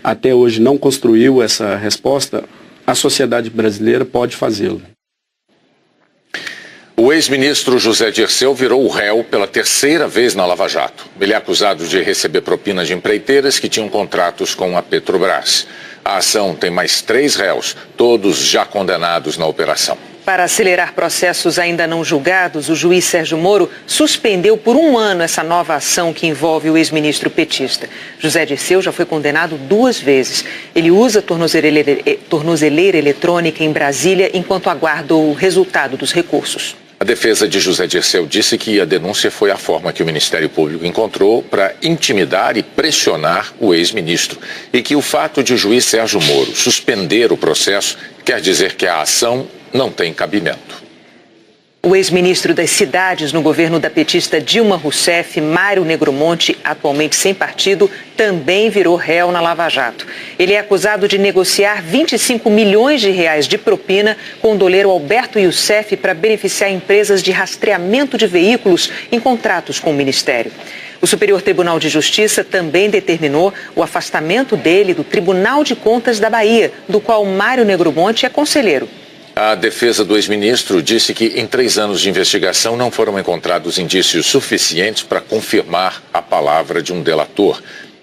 Speaker 28: até hoje não construiu essa resposta, a sociedade brasileira pode fazê-lo.
Speaker 2: O ex-ministro José Dirceu virou o réu pela terceira vez na Lava Jato. Ele é acusado de receber propinas de empreiteiras que tinham contratos com a Petrobras. A ação tem mais 3 réus, todos já condenados na operação.
Speaker 1: Para acelerar processos ainda não julgados, o juiz Sérgio Moro suspendeu por 1 ano essa nova ação que envolve o ex-ministro petista. José Dirceu já foi condenado 2 vezes. Ele usa tornozeleira eletrônica em Brasília enquanto aguarda o resultado dos recursos.
Speaker 2: A defesa de José Dirceu disse que a denúncia foi a forma que o Ministério Público encontrou para intimidar e pressionar o ex-ministro e que o fato de o juiz Sérgio Moro suspender o processo quer dizer que a ação não tem cabimento.
Speaker 1: O ex-ministro das Cidades no governo da petista Dilma Rousseff, Mário Negromonte, atualmente sem partido, também virou réu na Lava Jato. Ele é acusado de negociar 25 milhões de reais de propina com o doleiro Alberto Youssef para beneficiar empresas de rastreamento de veículos em contratos com o Ministério. O Superior Tribunal de Justiça também determinou o afastamento dele do Tribunal de Contas da Bahia, do qual Mário Negromonte é conselheiro.
Speaker 2: A defesa do ex-ministro disse que em 3 anos de investigação não foram encontrados indícios suficientes para confirmar a palavra de um delator,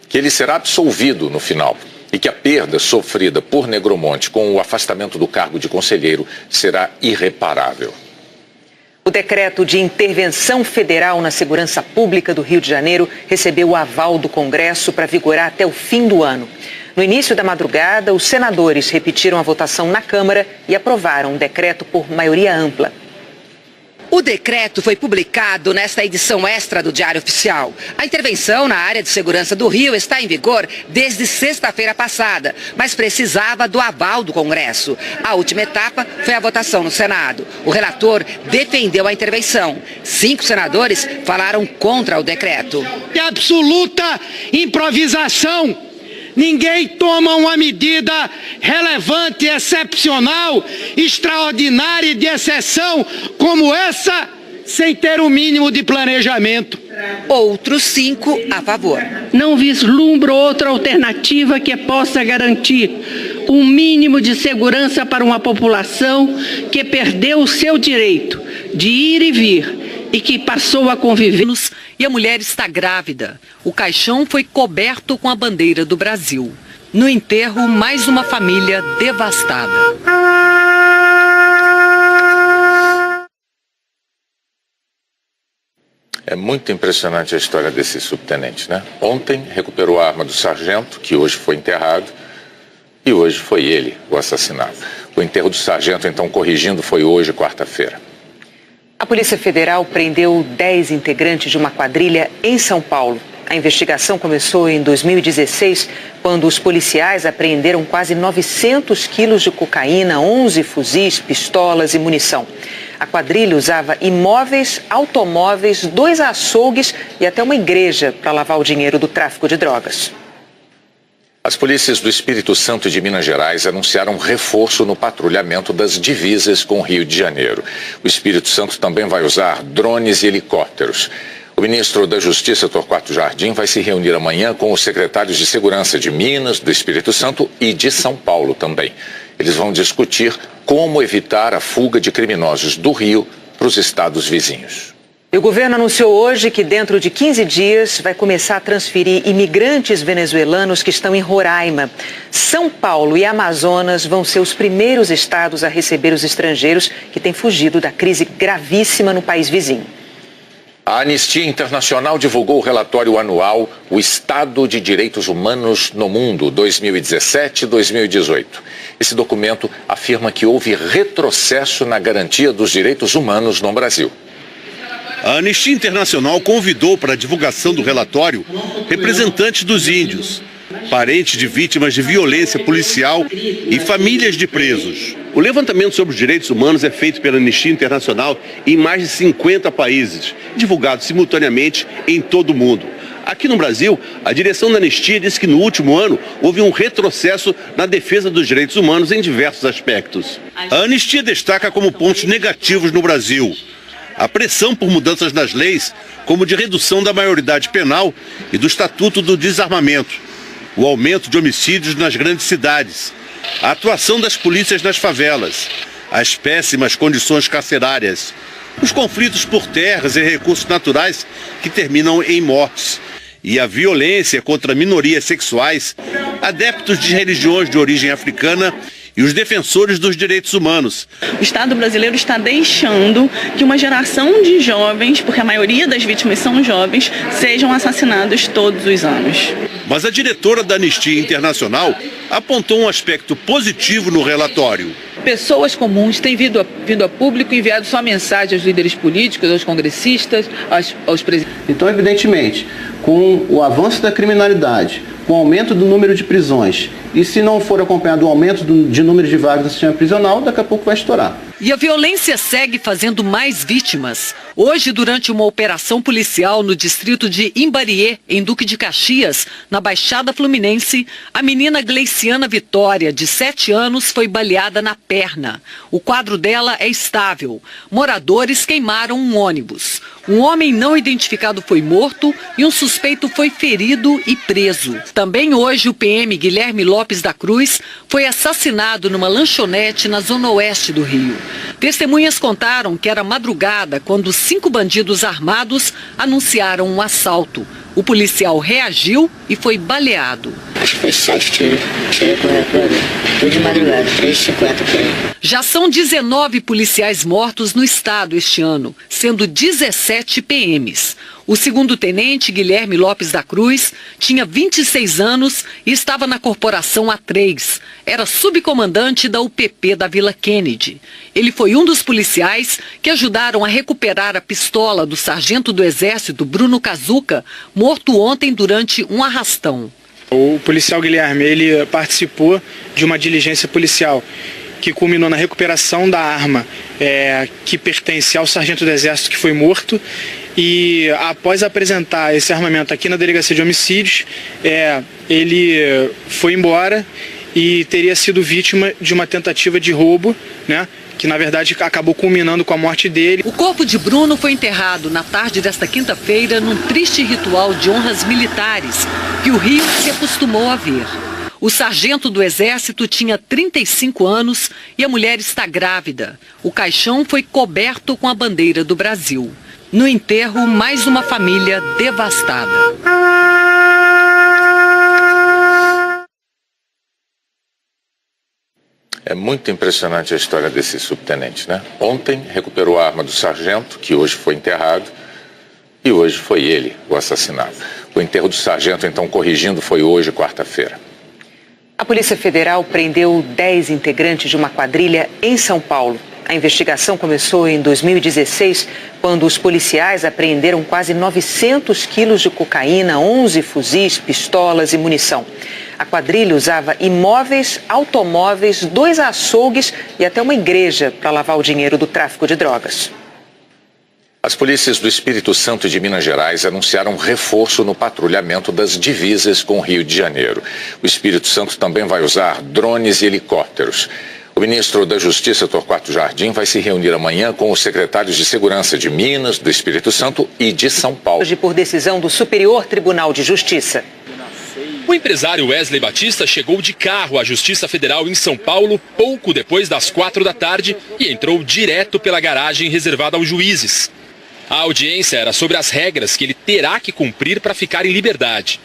Speaker 2: que ele será absolvido no final e que a perda sofrida por Negromonte com o afastamento do cargo de conselheiro será irreparável.
Speaker 1: O decreto de intervenção federal na segurança pública do Rio de Janeiro recebeu o aval do Congresso para vigorar até o fim do ano. No início da madrugada, os senadores repetiram a votação na Câmara e aprovaram o decreto por maioria ampla.
Speaker 10: O decreto foi publicado nesta edição extra do Diário Oficial. A intervenção na área de segurança do Rio está em vigor desde sexta-feira passada, mas precisava do aval do Congresso. A última etapa foi a votação no Senado. O relator defendeu a intervenção. 5 senadores falaram contra o decreto.
Speaker 3: Absoluta improvisação. Ninguém toma uma medida relevante, excepcional, extraordinária e de exceção como essa, sem ter o mínimo de planejamento.
Speaker 10: Outros 5 a favor.
Speaker 17: Não vislumbro outra alternativa que possa garantir um mínimo de segurança para uma população que perdeu o seu direito de ir e vir e que passou a conviver.
Speaker 10: E a mulher está grávida. O caixão foi coberto com a bandeira do Brasil. No enterro, mais uma família devastada.
Speaker 2: É muito impressionante a história desse subtenente, né? Ontem recuperou a arma do sargento, que hoje foi enterrado, e hoje foi ele o assassinado. O enterro do sargento, então, corrigindo, foi hoje, quarta-feira.
Speaker 1: A Polícia Federal prendeu 10 integrantes de uma quadrilha em São Paulo. A investigação começou em 2016, quando os policiais apreenderam quase 900 quilos de cocaína, 11 fuzis, pistolas e munição. A quadrilha usava imóveis, automóveis, 2 açougues e até uma igreja para lavar o dinheiro do tráfico de drogas.
Speaker 2: As polícias do Espírito Santo e de Minas Gerais anunciaram reforço no patrulhamento das divisas com o Rio de Janeiro. O Espírito Santo também vai usar drones e helicópteros. O ministro da Justiça, Torquato Jardim, vai se reunir amanhã com os secretários de Segurança de Minas, do Espírito Santo e de São Paulo também. Eles vão discutir como evitar a fuga de criminosos do Rio para os estados vizinhos.
Speaker 1: E o governo anunciou hoje que dentro de 15 dias vai começar a transferir imigrantes venezuelanos que estão em Roraima. São Paulo e Amazonas vão ser os primeiros estados a receber os estrangeiros que têm fugido da crise gravíssima no país vizinho.
Speaker 2: A Anistia Internacional divulgou o relatório anual O Estado de Direitos Humanos no Mundo 2017-2018. Esse documento afirma que houve retrocesso na garantia dos direitos humanos no Brasil.
Speaker 15: A Anistia Internacional convidou para a divulgação do relatório representantes dos índios, parentes de vítimas de violência policial e famílias de presos. O levantamento sobre os direitos humanos é feito pela Anistia Internacional em mais de 50 países, divulgado simultaneamente em todo o mundo. Aqui no Brasil, a direção da Anistia disse que no último ano houve um retrocesso na defesa dos direitos humanos em diversos aspectos. A Anistia destaca como pontos negativos no Brasil a pressão por mudanças nas leis, como de redução da maioridade penal e do Estatuto do Desarmamento, o aumento de homicídios nas grandes cidades, a atuação das polícias nas favelas, as péssimas condições carcerárias, os conflitos por terras e recursos naturais que terminam em mortes, e a violência contra minorias sexuais, adeptos de religiões de origem africana e os defensores dos direitos humanos.
Speaker 18: O Estado brasileiro está deixando que uma geração de jovens, porque a maioria das vítimas são jovens, sejam assassinados todos os anos.
Speaker 15: Mas a diretora da Anistia Internacional apontou um aspecto positivo no relatório.
Speaker 18: Pessoas comuns têm
Speaker 10: vindo a público, enviado só mensagem aos líderes políticos, aos congressistas, aos presidentes.
Speaker 4: Então, evidentemente, com o avanço da criminalidade, com o aumento do número de prisões, e se não for acompanhado o aumento de número de vagas no sistema prisional, daqui a pouco vai estourar.
Speaker 10: E a violência segue fazendo mais vítimas. Hoje, durante uma operação policial no distrito de Imbariê, em Duque de Caxias, na Baixada Fluminense, a menina Gleiciana Vitória, de 7 anos, foi baleada na perna. O quadro dela é estável. Moradores queimaram um ônibus. Um homem não identificado foi morto e um suspeito foi ferido e preso. Também hoje, o PM Guilherme Lopes da Cruz foi assassinado numa lanchonete na zona oeste do Rio. Testemunhas contaram que era madrugada quando 5 bandidos armados anunciaram um assalto. O policial reagiu e foi baleado.
Speaker 7: Acho que foi 7 tiros. Tudo de madrugada, 3h50 por aí.
Speaker 10: Já são 19 policiais mortos no estado este ano, sendo 17 PMs. O segundo-tenente Guilherme Lopes da Cruz tinha 26 anos e estava na corporação A3. Era subcomandante da UPP da Vila Kennedy. Ele foi um dos policiais que ajudaram a recuperar a pistola do sargento do Exército Bruno Kazuca, morto ontem durante um arrastão.
Speaker 19: O policial Guilherme, ele participou de uma diligência policial que culminou na recuperação da arma que pertence ao sargento do Exército que foi morto. E após apresentar esse armamento aqui na Delegacia de Homicídios, ele foi embora e teria sido vítima de uma tentativa de roubo, né? Que na verdade acabou culminando com a morte dele.
Speaker 10: O corpo de Bruno foi enterrado na tarde desta quinta-feira num triste ritual de honras militares que o Rio se acostumou a ver. O sargento do Exército tinha 35 anos e a mulher está grávida. O caixão foi coberto com a bandeira do Brasil. No enterro, mais uma família devastada.
Speaker 2: É muito impressionante a história desse subtenente, né? Ontem recuperou a arma do sargento, que hoje foi enterrado, e hoje foi ele o assassinado. O enterro do sargento, então, corrigindo, foi hoje, quarta-feira.
Speaker 1: A Polícia Federal prendeu 10 integrantes de uma quadrilha em São Paulo. A investigação começou em 2016, quando os policiais apreenderam quase 900 quilos de cocaína, 11 fuzis, pistolas e munição. A quadrilha usava imóveis, automóveis, 2 açougues e até uma igreja para lavar o dinheiro do tráfico de drogas.
Speaker 2: As polícias do Espírito Santo e de Minas Gerais anunciaram reforço no patrulhamento das divisas com o Rio de Janeiro. O Espírito Santo também vai usar drones e helicópteros. O ministro da Justiça, Torquato Jardim, vai se reunir amanhã com os secretários de Segurança de Minas, do Espírito Santo e de São Paulo.
Speaker 1: Hoje, por decisão do Superior Tribunal de Justiça.
Speaker 13: O empresário Wesley Batista chegou de carro à Justiça Federal em São Paulo pouco depois das 4 da tarde e entrou direto pela garagem reservada aos juízes. A audiência era sobre as regras que ele terá que cumprir para ficar em liberdade.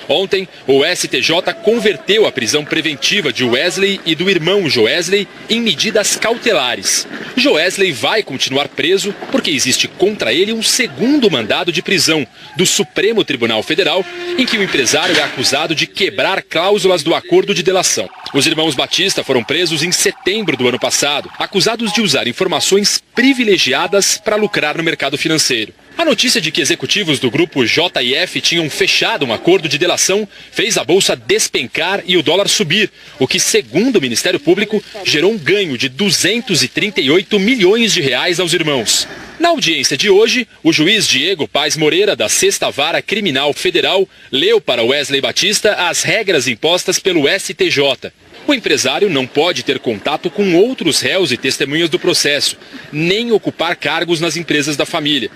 Speaker 13: Ontem, o STJ converteu a prisão preventiva de Wesley e do irmão Joesley em medidas cautelares. Joesley vai continuar preso porque existe contra ele um segundo mandado de prisão do Supremo Tribunal Federal, em que o empresário é acusado de quebrar cláusulas do acordo de delação. Os irmãos Batista foram presos em setembro do ano passado, acusados de usar informações privilegiadas para lucrar no mercado financeiro. A notícia de que executivos do grupo JF tinham fechado um acordo de delação fez a bolsa despencar e o dólar subir, o que, segundo o Ministério Público, gerou um ganho de 238 milhões de reais aos irmãos. Na audiência de hoje, o juiz Diego Paes Moreira, da 6ª Vara Criminal Federal, leu para Wesley Batista as regras impostas pelo STJ. O empresário não pode ter contato com outros réus e testemunhas do processo, nem ocupar cargos nas empresas da família.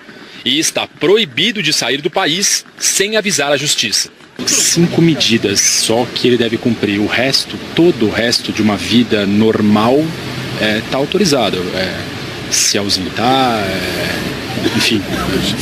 Speaker 13: E está proibido de sair do país sem avisar a justiça. 5 medidas só que ele deve cumprir. O resto, todo o resto de uma vida normal está autorizado. Se ausentar, enfim,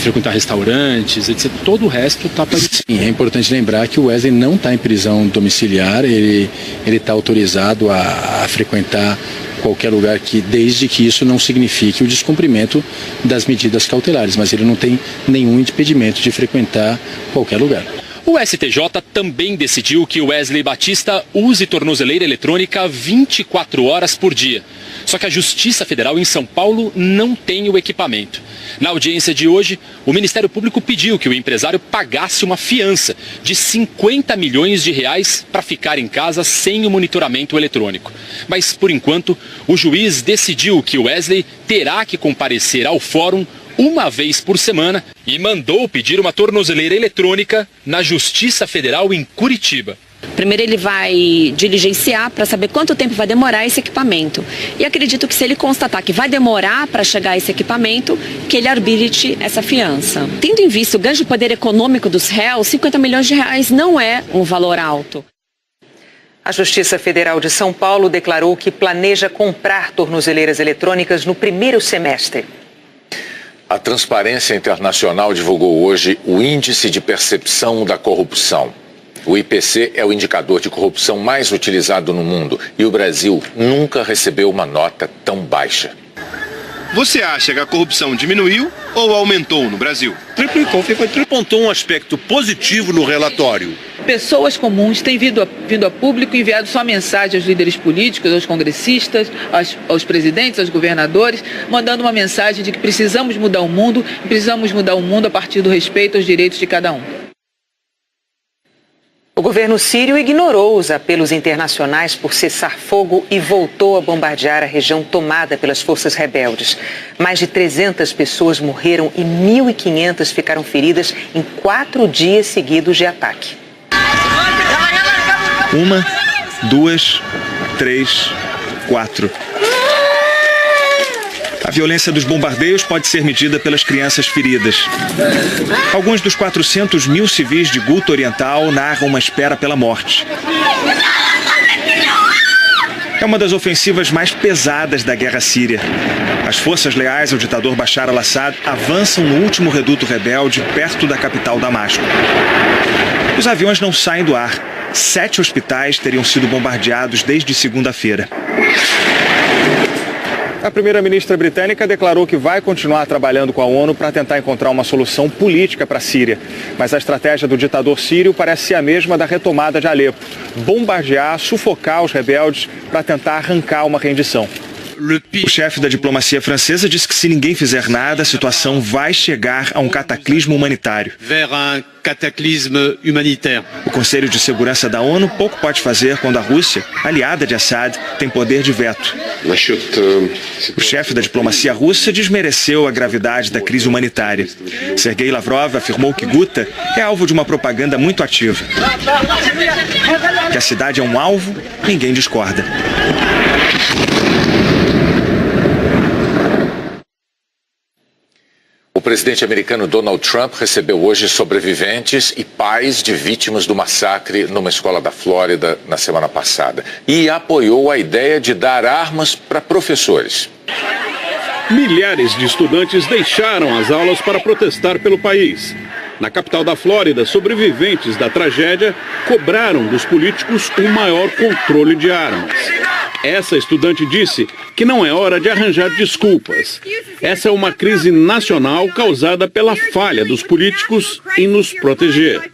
Speaker 13: frequentar restaurantes, etc. Todo o resto está permitido. É importante lembrar que o Wesley não está em prisão domiciliar, ele está autorizado a frequentar qualquer lugar desde que isso não signifique o descumprimento das medidas cautelares, mas ele não tem nenhum impedimento de frequentar qualquer lugar. O STJ também decidiu que o Wesley Batista use tornozeleira eletrônica 24 horas por dia. Só que a Justiça Federal em São Paulo não tem o equipamento. Na audiência de hoje, o Ministério Público pediu que o empresário pagasse uma fiança de 50 milhões de reais para ficar em casa sem o monitoramento eletrônico. Mas, por enquanto, o juiz decidiu que o Wesley terá que comparecer ao fórum uma vez por semana e mandou pedir uma tornozeleira eletrônica na Justiça Federal em Curitiba.
Speaker 14: Primeiro ele vai diligenciar para saber quanto tempo vai demorar esse equipamento. E acredito que se ele constatar que vai demorar para chegar esse equipamento, que ele habilite essa fiança. Tendo em vista o grande poder econômico dos réus, 50 milhões de reais não é um valor alto.
Speaker 1: A Justiça Federal de São Paulo declarou que planeja comprar tornozeleiras eletrônicas no primeiro semestre.
Speaker 2: A Transparência Internacional divulgou hoje o Índice de Percepção da Corrupção. O IPC é o indicador de corrupção mais utilizado no mundo e o Brasil nunca recebeu uma nota tão baixa.
Speaker 15: Você acha que a corrupção diminuiu ou aumentou no Brasil?
Speaker 5: Triplicou, apontou um aspecto positivo no relatório.
Speaker 6: Pessoas comuns têm vindo a público e enviado sua mensagem aos líderes políticos, aos congressistas, aos presidentes, aos governadores, mandando uma mensagem de que precisamos mudar o mundo a partir do respeito aos direitos de cada um.
Speaker 1: O governo sírio ignorou os apelos internacionais por cessar fogo e voltou a bombardear a região tomada pelas forças rebeldes. Mais de 300 pessoas morreram e 1.500 ficaram feridas em 4 dias seguidos de ataque.
Speaker 8: 1, 2, 3, 4. A violência dos bombardeios pode ser medida pelas crianças feridas. Alguns dos 400 mil civis de Guta Oriental narram uma espera pela morte. É uma das ofensivas mais pesadas da guerra síria. As forças leais ao ditador Bashar al-Assad avançam no último reduto rebelde perto da capital Damasco. Os aviões não saem do ar. 7 hospitais teriam sido bombardeados desde segunda-feira. A primeira-ministra britânica declarou que vai continuar trabalhando com a ONU para tentar encontrar uma solução política para a Síria. Mas a estratégia do ditador sírio parece ser a mesma da retomada de Alepo: bombardear, sufocar os rebeldes para tentar arrancar uma rendição. O chefe da diplomacia francesa disse que se ninguém fizer nada, a situação vai chegar a um cataclismo humanitário. O Conselho de Segurança da ONU pouco pode fazer quando a Rússia, aliada de Assad, tem poder de veto. O chefe da diplomacia russa desmereceu a gravidade da crise humanitária. Sergei Lavrov afirmou que Guta é alvo de uma propaganda muito ativa. Que a cidade é um alvo, ninguém discorda.
Speaker 2: O presidente americano Donald Trump recebeu hoje sobreviventes e pais de vítimas do massacre numa escola da Flórida na semana passada e apoiou a ideia de dar armas para professores.
Speaker 20: Milhares de estudantes deixaram as aulas para protestar pelo país. Na capital da Flórida, sobreviventes da tragédia cobraram dos políticos um maior controle de armas. Essa estudante disse que não é hora de arranjar desculpas. Essa é uma crise nacional causada pela falha dos políticos em nos proteger.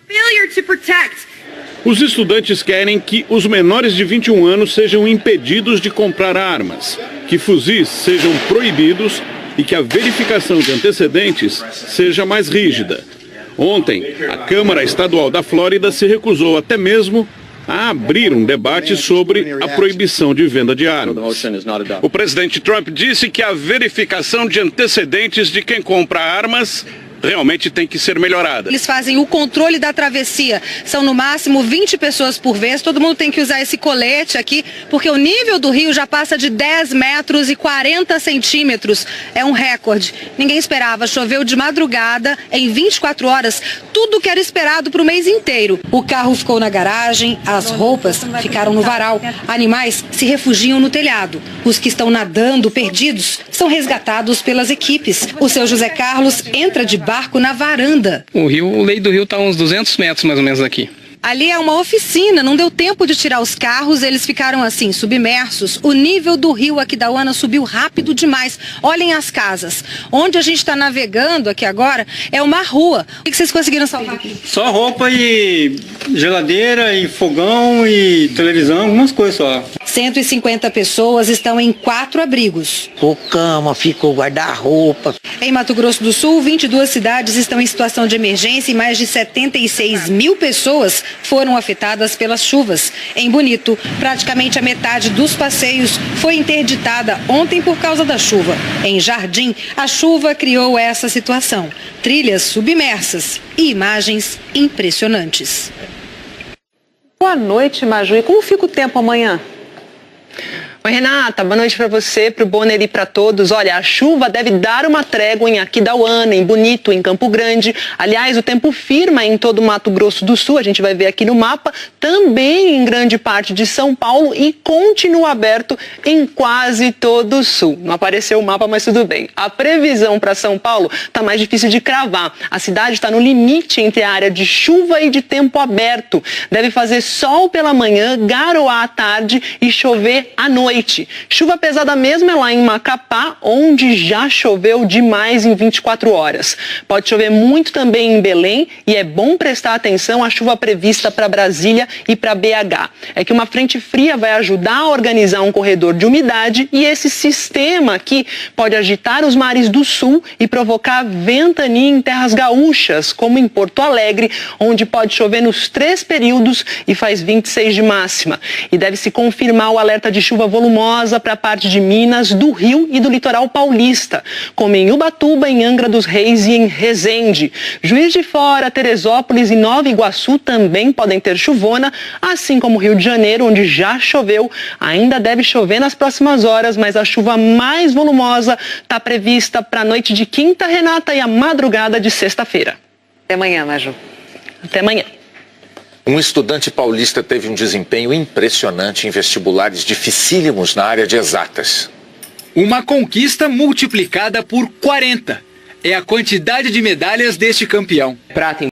Speaker 20: Os estudantes querem que os menores de 21 anos sejam impedidos de comprar armas, que fuzis sejam proibidos e que a verificação de antecedentes seja mais rígida. Ontem, a Câmara Estadual da Flórida se recusou até mesmo a abrir um debate sobre a proibição de venda de armas. O presidente Trump disse que a verificação de antecedentes de quem compra armas realmente tem que ser melhorada.
Speaker 21: Eles fazem o controle da travessia. São no máximo 20 pessoas por vez. Todo mundo tem que usar esse colete aqui, porque o nível do rio já passa de 10 metros e 40 centímetros. É um recorde. Ninguém esperava. Choveu de madrugada, em 24 horas, tudo que era esperado para o mês inteiro. O carro ficou na garagem, as roupas ficaram no varal. Animais se refugiam no telhado. Os que estão nadando, perdidos, são resgatados pelas equipes. O seu José Carlos entra de barco na varanda.
Speaker 22: O leito do rio está a uns 200 metros mais ou menos aqui.
Speaker 21: Ali é uma oficina, não deu tempo de tirar os carros, eles ficaram assim, submersos. O nível do rio Aquidauana subiu rápido demais. Olhem as casas. Onde a gente está navegando aqui agora é uma rua. O que vocês conseguiram salvar aqui?
Speaker 9: Só roupa e geladeira e fogão e televisão, algumas coisas só.
Speaker 21: 150 pessoas estão em 4 abrigos.
Speaker 11: Ficou cama, ficou guarda-roupa.
Speaker 21: Em Mato Grosso do Sul, 22 cidades estão em situação de emergência e mais de 76 mil pessoas foram afetadas pelas chuvas. Em Bonito, praticamente a metade dos passeios foi interditada ontem por causa da chuva. Em Jardim, a chuva criou essa situação. Trilhas submersas e imagens impressionantes.
Speaker 1: Boa noite, Maju. E como fica o tempo amanhã?
Speaker 12: Oi, Renata, boa noite para você, para o Bonner e para todos. Olha, a chuva deve dar uma trégua em Aquidauana, em Bonito, em Campo Grande. Aliás, o tempo firma em todo o Mato Grosso do Sul, a gente vai ver aqui no mapa, também em grande parte de São Paulo e continua aberto em quase todo o Sul. Não apareceu o mapa, mas tudo bem. A previsão para São Paulo está mais difícil de cravar. A cidade está no limite entre a área de chuva e de tempo aberto. Deve fazer sol pela manhã, garoar à tarde e chover à noite. Chuva pesada mesmo é lá em Macapá, onde já choveu demais em 24 horas. Pode chover muito também em Belém e é bom prestar atenção à chuva prevista para Brasília e para BH. É que uma frente fria vai ajudar a organizar um corredor de umidade e esse sistema aqui pode agitar os mares do sul e provocar ventania em terras gaúchas, como em Porto Alegre, onde pode chover nos 3 períodos e faz 26 de máxima. E deve se confirmar o alerta de chuva volumosa para a parte de Minas, do Rio e do litoral paulista, como em Ubatuba, em Angra dos Reis e em Resende. Juiz de Fora, Teresópolis e Nova Iguaçu também podem ter chuvona, assim como Rio de Janeiro, onde já choveu. Ainda deve chover nas próximas horas, mas a chuva mais volumosa está prevista para a noite de quinta, Renata, e a madrugada de sexta-feira.
Speaker 1: Até amanhã, Maju.
Speaker 12: Até amanhã.
Speaker 2: Um estudante paulista teve um desempenho impressionante em vestibulares dificílimos na área de exatas.
Speaker 22: Uma conquista multiplicada por 40. É a quantidade de medalhas deste campeão.
Speaker 12: Prata em